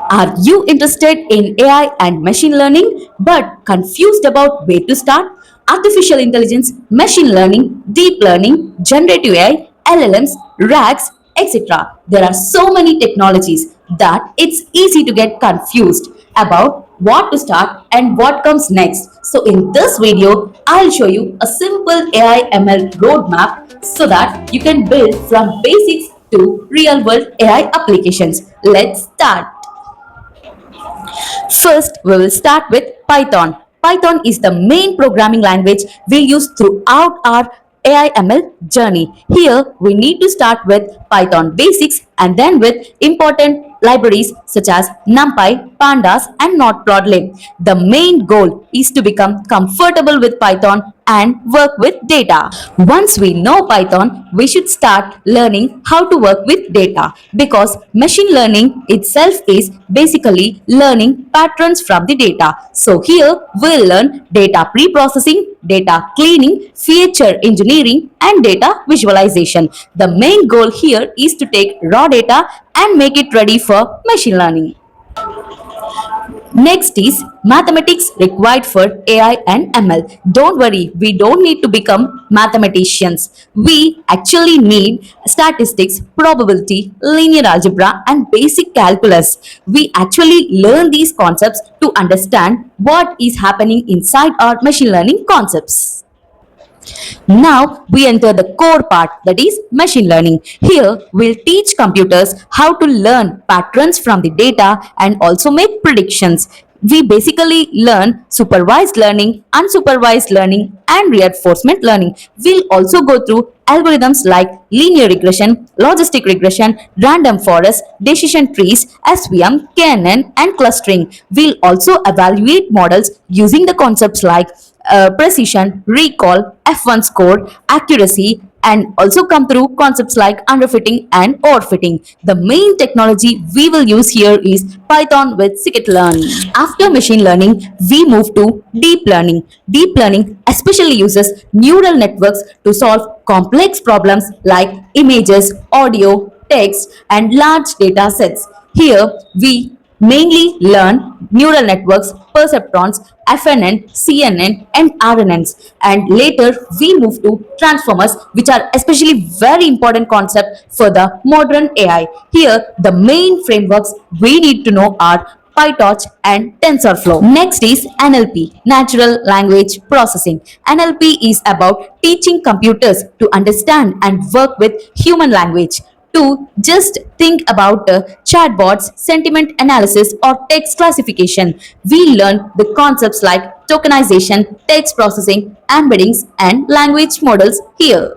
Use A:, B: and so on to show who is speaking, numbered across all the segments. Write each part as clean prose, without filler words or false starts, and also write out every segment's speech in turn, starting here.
A: Are you interested in AI and machine learning but confused about where to start? Artificial intelligence, machine learning, deep learning, generative AI, LLMs, RAGs, etc. There are so many technologies that it's easy to get confused about what to start and what comes next. So in this video, I'll show you a simple AI ML roadmap so that you can build from basics to real world AI applications. Let's start. First, we will start with Python. Python is the main programming language we use throughout our AI/ML journey. Here, we need to start with Python basics and then with important libraries such as NumPy, Pandas, and Matplotlib. The main goal is to become comfortable with Python and work with data. Once we know Python, we should start learning how to work with data because machine learning itself is basically learning patterns from the data. So here we'll learn data pre-processing, data cleaning, feature engineering, and data visualization. The main goal here is to take raw data and make it ready for machine learning. Next is mathematics required for AI and ML. Don't worry, we don't need to become mathematicians. We actually need statistics, probability, linear algebra, and basic calculus. We actually learn these concepts to understand what is happening inside our machine learning concepts. Now we enter the core part, that is machine learning. Here we'll teach computers how to learn patterns from the data and also make predictions. We basically learn supervised learning, unsupervised learning, and reinforcement learning. We'll also go through algorithms like linear regression, logistic regression, random forest, decision trees, SVM, KNN, and clustering. We'll also evaluate models using the concepts like precision, recall, F1 score, accuracy, and also come through concepts like underfitting and overfitting. The main technology we will use here is Python with scikit-learn. After machine learning, we move to deep learning. Deep learning especially uses neural networks to solve complex problems like images, audio, text, and large data sets. Here, we mainly learn neural networks, perceptrons, FNN, CNN, and RNNs. And later we move to transformers, which are especially very important concept for the modern AI. Here, the main frameworks we need to know are PyTorch and TensorFlow. Next is NLP, Natural Language Processing. NLP is about teaching computers to understand and work with human language. To just think about chatbots, sentiment analysis, or text classification. We learn the concepts like tokenization, text processing, embeddings, and language models here.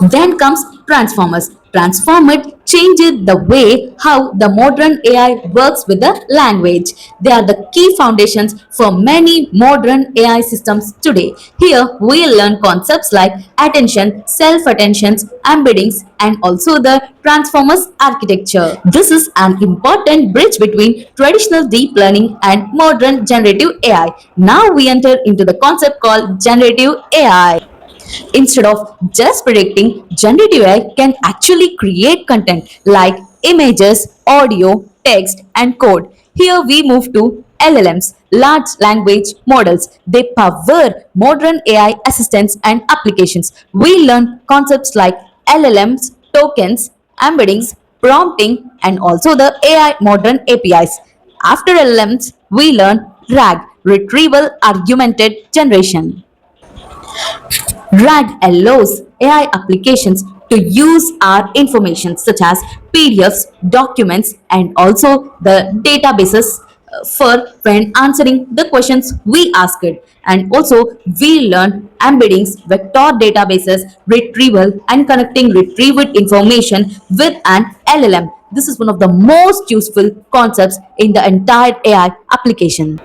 A: Then comes transformers. Transformer changes the way how the modern AI works with the language. They are the key foundations for many modern AI systems today. Here we learn concepts like attention, self-attentions, embeddings, and also the transformers architecture. This is an important bridge between traditional deep learning and modern generative AI. Now we enter into the concept called generative AI. Instead of just predicting, generative AI can actually create content like images, audio, text, and code. Here we move to LLMs, large language models. They power modern AI assistants and applications. We learn concepts like LLMs, tokens, embeddings, prompting, and also the AI modern APIs. After LLMs, we learn RAG, retrieval augmented generation. RAG allows AI applications to use our information such as PDFs, documents, and also the databases for when answering the questions we asked. And also, we learn embeddings, vector databases, retrieval, and connecting retrieved information with an LLM. This is one of the most useful concepts in the entire AI application.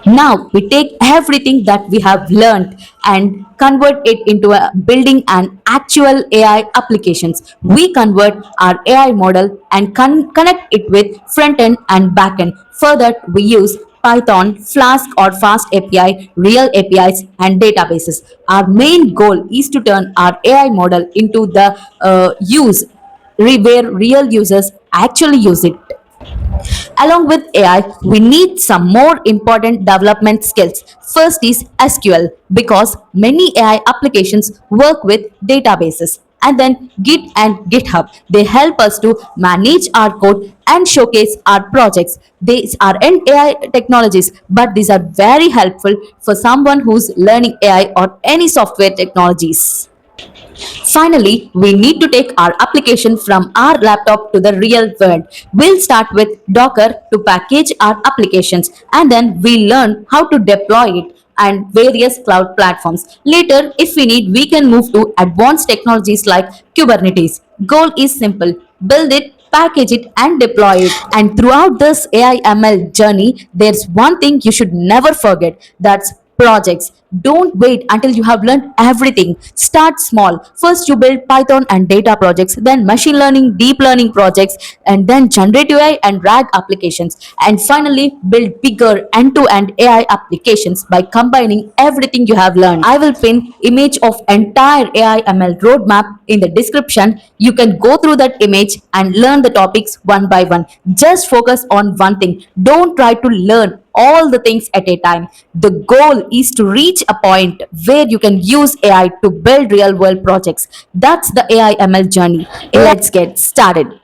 A: Now we take everything that we have learned and convert it into a building an actual AI applications. We convert our AI model and connect it with front end and back end. For that, we use Python, Flask or Fast API, real APIs, and databases. Our main goal is to turn our AI model into the use where real users actually use it. Along with AI, we need some more important development skills. First is SQL because many AI applications work with databases. And then Git and GitHub. They help us to manage our code and showcase our projects. These are AI technologies, but these are very helpful for someone who's learning AI or any software technologies. Finally, we need to take our application from our laptop to the real world. We'll start with Docker to package our applications and then we learn how to deploy it and various cloud platforms. Later, if we need, we can move to advanced technologies like Kubernetes. Goal is simple. Build it, package it and deploy it. And throughout this AI ML journey, there's one thing you should never forget. That's projects. Don't wait until you have learned everything. Start small. First, you build Python and data projects, then machine learning, deep learning projects, and then generative AI and RAG applications. And finally, build bigger end to end AI applications by combining everything you have learned. I will pin image of entire AI ML roadmap in the description. You can go through that image and learn the topics one by one. Just focus on one thing. Don't try to learn all the things at a time. The goal is to reach a point where you can use AI to build real world projects. That's the AI ML journey. Let's get started.